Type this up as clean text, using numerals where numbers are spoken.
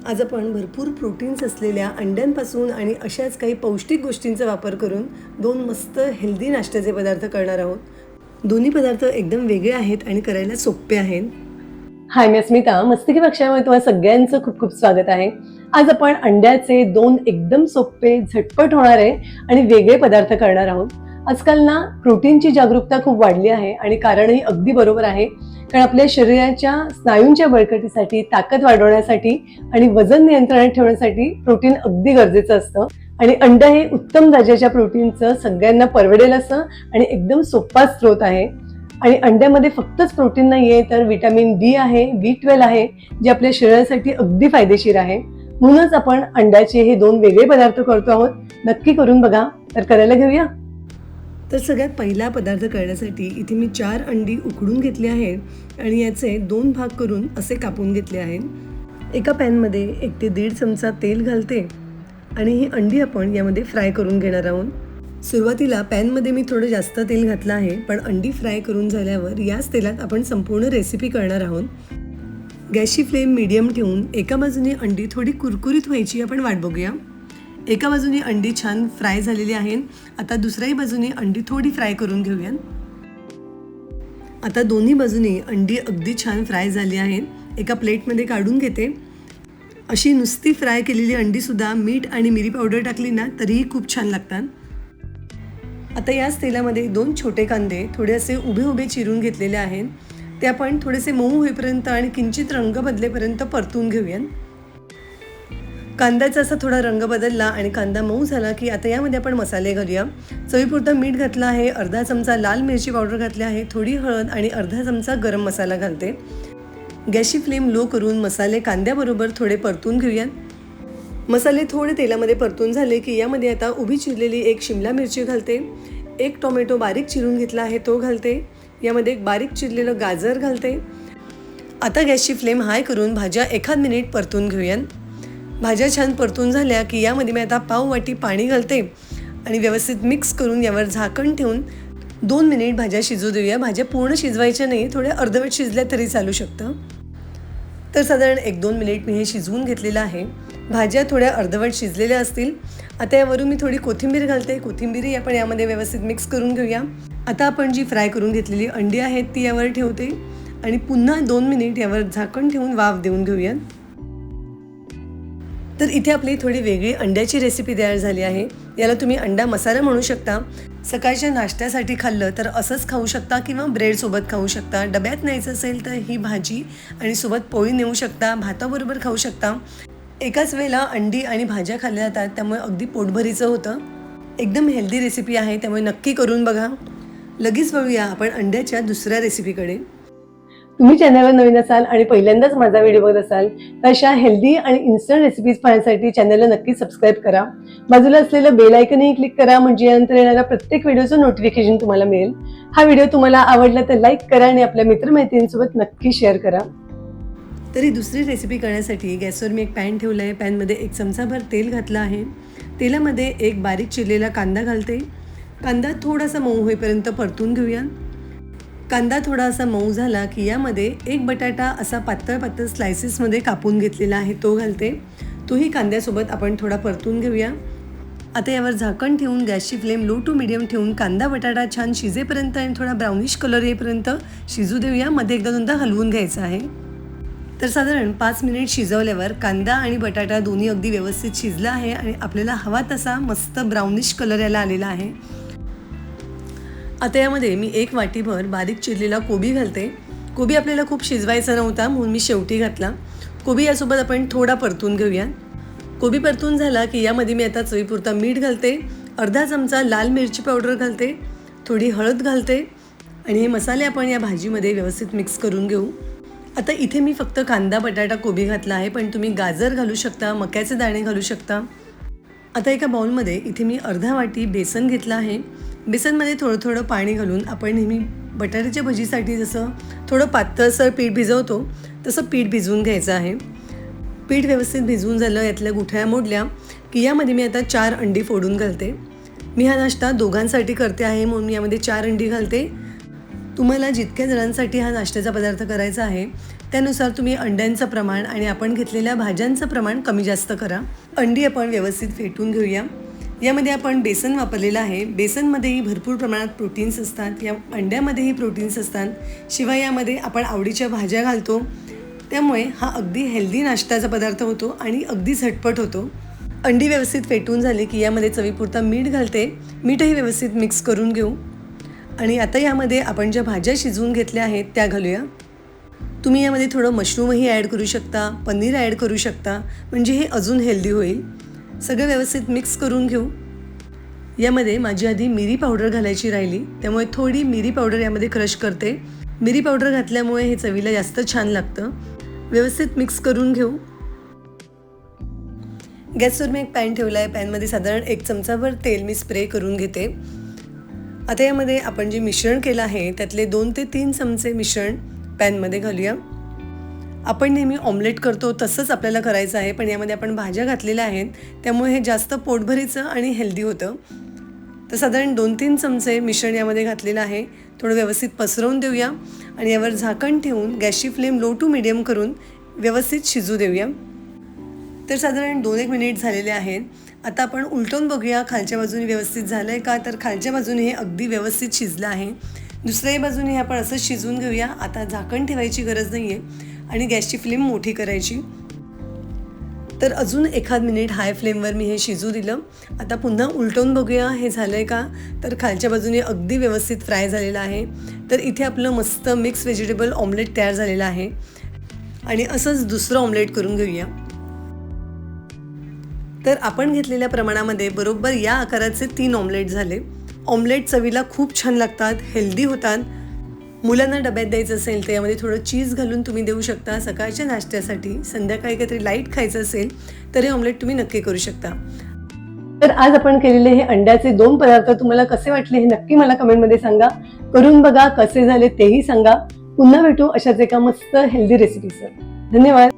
आज आपण भरपूर प्रोटीन्स असलेल्या अंड्यांपासून आणि अशाच काही पौष्टिक गोष्टींचा वापर करून दोन मस्त हेल्दी नाश्त्याचे पदार्थ करणार आहोत. दोन्ही पदार्थ एकदम वेगळे आहेत आणि करायला सोपे आहेत. हाय, मी अस्मिता. मस्तिकी कक्षामध्ये तुम्हाला सगळ्यांचं खूप खूप स्वागत आहे. आज आपण अंड्याचे दोन एकदम सोपे, झटपट होणारे आणि वेगळे पदार्थ करणार आहोत. आजकाल ना प्रोटीनची जागरूकता खूप वाढली आहे आणि कारणही अगदी बरोबर आहे. कारण आपल्या शरीराच्या स्नायूंच्या बळकटीसाठी, ताकद वाढवण्यासाठी आणि वजन नियंत्रणात ठेवण्यासाठी प्रोटीन अगदी गरजेचं असतं. आणि अंड हे उत्तम दर्जाच्या प्रोटीनचं सगळ्यांना परवडेल असं आणि एकदम सोपा स्रोत आहे. आणि अंड्यामध्ये फक्तच प्रोटीन नाही आहे, तर व्हिटॅमिन डी आहे, B12 आहे, जे आपल्या शरीरासाठी अगदी फायदेशीर आहे. म्हणूनच आपण अंड्याचे हे दोन वेगळे पदार्थ करतो आहोत. नक्की करून बघा. तर करायला घेऊया. तर सगळ्यात पहिला पदार्थ करण्यासाठी इथे मी 4 अंडी उकडून घेतली आहेत आणि याचे 2 भाग करून असे कापून घेतले आहेत. एका पॅनमध्ये 1 ते 1.5 चमचा तेल घालते आणि ही अंडी आपण यामध्ये फ्राय करून घेणार आहोत. सुरुवातीला पॅनमध्ये मी थोडं जास्त तेल घातलं आहे, पण अंडी फ्राय करून झाल्यावर याच तेलात आपण संपूर्ण रेसिपी करणार आहोत. गॅसची फ्लेम मीडियम ठेवून एका बाजूने अंडी थोडी कुरकुरीत व्हायची आपण वाट बघूया. एका बाजूने अंडी छान फ्राय झालेली आहेत. आता दुसऱ्याही बाजूने अंडी थोडी फ्राय करून घेऊया. आता दोन्ही बाजूने अंडी अगदी छान फ्राय झाली आहेत. एका प्लेटमध्ये काढून घेते. अशी नुसती फ्राय केलेली अंडीसुद्धा मीठ आणि मिरी पावडर टाकली ना तरीही खूप छान लागतात. आता याच तेलामध्ये 2 छोटे कांदे थोडे असे उभे उभे चिरून घेतलेले आहेत. ते आपण थोडेसे मऊ होईपर्यंत आणि किंचित रंग बदलेपर्यंत परतून घेऊया. कांद्याचा असा थोडा रंग बदलला आणि कांदा मऊ झाला की आता यामध्ये आपण मसाले घालूया. चवीपुरतं मीठ घातलं आहे, अर्धा चमचा लाल मिरची पावडर घातली आहे, थोडी हळद आणि अर्धा चमचा गरम मसाला घालते. गॅसची फ्लेम लो करून मसाले कांद्याबरोबर थोडे परतून घेऊया. मसाले थोडे तेलामध्ये परतून झाले की यामध्ये आता उभी चिरलेली 1 शिमला मिरची घालते, 1 टोमॅटो बारीक चिरून घेतला आहे तो घालते, यामध्ये 1 बारीक चिरलेलं गाजर घालते. आता गॅसची फ्लेम हाय करून भाज्या 1 मिनिट परतून घेऊया. भाज्या छान परतून झाल्या की यामध्ये मी आता पाव वाटी पाणी घालते आणि व्यवस्थित मिक्स करून यावर झाकण ठेवून 2 मिनिट भाज्या शिजू देऊया. भाज्या पूर्ण शिजवायच्या नाही, थोड्या अर्धवट शिजल्या तरी चालू शकतं. तर साधारण 1-2 मिनिट मी हे शिजवून घेतलेलं आहे. भाज्या थोड्या अर्धवट शिजलेल्या असतील. आता यावरून मी थोडी कोथिंबीर घालते. कोथिंबीरही आपण यामध्ये व्यवस्थित मिक्स करून घेऊया. आता आपण जी फ्राय करून घेतलेली अंडी आहेत ती यावर ठेवते आणि पुन्हा 2 मिनिट यावर झाकण ठेवून वाफ देऊन घेऊया. तर इथे आपली थोडी वेगळी अंड्याची रेसिपी तयार झाली आहे. याला तुम्ही अंडा मसाला म्हणू शकता. सकाळच्या नाश्त्यासाठी खाल्लं तर असंच खाऊ शकता किंवा ब्रेडसोबत खाऊ शकता. डब्यात न्यायचं असेल तर ही भाजी आणि सोबत पोळी नेऊ शकता, भाताबरोबर खाऊ शकता. एकाच वेळेला अंडी आणि भाज्या खाल्ल्या जातात, त्यामुळे अगदी पोटभरीचं होतं. एकदम हेल्दी रेसिपी आहे, त्यामुळे नक्की करून बघा. लगेच वळूया आपण अंड्याच्या दुसऱ्या रेसिपीकडे. तुम्ही चॅनलवर नवीन असाल आणि पहिल्यांदाच माझा व्हिडिओ बघत असाल तर अशा हेल्दी आणि इन्स्टंट रेसिपीज पाहण्यासाठी चॅनलला नक्की सबस्क्राईब करा. बाजूला असलेलं बेल आयकनही क्लिक करा, म्हणजे यानंतर येणाऱ्या प्रत्येक व्हिडिओचं नोटिफिकेशन तुम्हाला मिळेल. हा व्हिडिओ तुम्हाला आवडला तर लाईक करा आणि आपल्या मित्रमैत्रिणींसोबत नक्की शेअर करा. तरी दुसरी रेसिपी करण्यासाठी गॅसवर मी एक पॅन ठेवला आहे. पॅनमध्ये 1 चमचाभर तेल घातलं आहे. तेलामध्ये 1 बारीक चिरलेला कांदा घालते. कांदा थोडासा मऊ होईपर्यंत परतून घेऊया. कांदा थोडासा मऊ झाला की यामध्ये 1 बटाटा असा पातळ स्लायसेसमध्ये कापून घेतलेला आहे तो घालते. तोही कांद्यासोबत आपण थोडा परतून घेऊया. आता यावर झाकण ठेवून गॅसची फ्लेम लो टू मीडियम ठेवून कांदा बटाटा छान शिजेपर्यंत आणि थोडा ब्राउनिश कलर येईपर्यंत शिजू देऊया. मध्ये 1-2दा हलवून घ्यायचं आहे. तर साधारण 5 मिनिट शिजवल्यावर कांदा आणि बटाटा दोन्ही अगदी व्यवस्थित शिजला आहे आणि आपल्याला हवा तसा मस्त ब्राउनिश कलर याला आलेला आहे. आता यामध्ये मी 1 वाटीभर बारीक चिरलेला कोबी घालते. कोबी आपल्याला खूप शिजवायचा नव्हता म्हणून मी शेवटी घातला. कोबी यासोबत आपण थोडा परतून घेऊया. कोबी परतून झाला की यामध्ये मी आता चवीपुरता मीठ घालते, अर्धा चमचा लाल मिरची पावडर घालते, थोडी हळद घालते आणि हे मसाले आपण या भाजीमध्ये व्यवस्थित मिक्स करून घेऊ. आता इथे मी फक्त कांदा बटाटा कोबी घातला आहे, पण तुम्ही गाजर घालू शकता, मक्याचे दाणे घालू शकता. आता एका बाउलमध्ये इथे मी अर्धा वाटी बेसन घेतलं आहे. बेसनमध्ये थोडं पाणी घालून आपण नेहमी बटाट्याच्या भजीसाठी जसं थोडं पातळसर पीठ भिजवतो तसं पीठ भिजवून घ्यायचं आहे. पीठ व्यवस्थित भिजवून झालं, यातल्या गुठळ्या मोडल्या की यामध्ये मी आता 4 अंडी फोडून घालते. मी हा नाश्ता दोघांसाठी करते आहे म्हणून मी यामध्ये 4 अंडी घालते. तुम्हाला जितक्या जणांसाठी हा नाश्त्याचा पदार्थ करायचा आहे त्यानुसार तुम्ही अंड्यांचं प्रमाण आणि आपण घेतलेल्या भाज्यांचं प्रमाण कमी जास्त करा. अंडी आपण व्यवस्थित फेटून घेऊया. यामध्ये आपण बेसन वापरलेलं आहे. बेसनमध्येही भरपूर प्रमाणात प्रोटीन्स असतात, या अंड्यामध्येही प्रोटीन्स असतात. शिवाय यामध्ये आपण आवडीच्या भाज्या घालतो, त्यामुळे हा अगदी हेल्दी नाश्त्याचा पदार्थ होतो आणि अगदी झटपट होतो. अंडी व्यवस्थित फेटून झाली की यामध्ये चवीपुरता मीठ घालते. मीठही व्यवस्थित मिक्स करून घेऊ आणि आता यामध्ये आपण ज्या भाज्या शिजवून घेतल्या आहेत त्या घालूया. तुम्ही यामध्ये थोडं मशरूमही ॲड करू शकता, पनीर ॲड करू शकता, म्हणजे हे अजून हेल्दी होईल. सगळं व्यवस्थित मिक्स करून घेऊ. यामध्ये माझी आधी मिरी पावडर घालायची राहिली, त्यामुळे थोडी मिरी पावडर यामध्ये क्रश करते. मिरी पावडर घातल्यामुळे हे चवीला जास्त छान लागतं. व्यवस्थित मिक्स करून घेऊ. गॅसवर मी एक पॅन ठेवला आहे. पॅनमध्ये साधारण 1 चमचाभर तेल मी स्प्रे करून घेते. आता यामध्ये आपण जे मिश्रण केलं आहे त्यातले 2 ते 3 चमचे मिश्रण पॅनमध्ये घालूया. आपण नेहमी ऑमलेट करतो तसंच आपल्याला करायचं आहे, पण यामध्ये आपण भाज्या घातलेल्या आहेत त्यामुळे हे जास्त पोटभरीचं आणि हेल्दी होतं. तर साधारण 2-3 चमचे मिश्रण यामध्ये घातलेलं आहे. थोडं व्यवस्थित पसरवून देऊया आणि यावर झाकण ठेवून गॅसची फ्लेम लो टू मीडियम करून व्यवस्थित शिजू देऊया. तर साधारण 2-1 मिनिट झालेले आहेत. आता आपण उलटवून बघूया खालच्या बाजूने व्यवस्थित झालं आहे का. तर खालच्या बाजूने हे अगदी व्यवस्थित शिजलं आहे. दुसऱ्याही बाजूने हे आपण असंच शिजवून घेऊया. आता झाकण ठेवायची गरज नाही आहे आणि गॅसची फ्लेम मोठी करायची. तर अजून 1 मिनिट हाय फ्लेमवर मी हे शिजू दिलं. आता पुन्हा उलटवून बघूया हे झालं आहे का. तर खालच्या बाजूने अगदी व्यवस्थित फ्राय झालेलं आहे. तर इथे आपलं मस्त मिक्स व्हेजिटेबल ऑमलेट तयार झालेलं आहे आणि असंच दुसरं ऑमलेट करून घेऊया. तर आपण घेतलेल्या प्रमाणामध्ये बरोबर या आकाराचे 3 ऑमलेट झाले. ऑमलेट चवीला खूप छान लागतात, हेल्दी होतात. मुलांना डब्यात द्यायचं असेल तर यामध्ये थोडं चीज घालून तुम्ही देऊ शकता. सकाळच्या नाश्त्यासाठी, संध्याकाळी काहीतरी लाईट खायचं असेल तर हे ऑमलेट तुम्ही नक्की करू शकता. तर आज आपण केलेले हे अंड्याचे 2 पदार्थ तुम्हाला कसे वाटले हे नक्की मला कमेंटमध्ये सांगा. करून बघा, कसे झाले तेही सांगा. पुन्हा भेटू अशाच एका मस्त हेल्दी रेसिपीसह. धन्यवाद.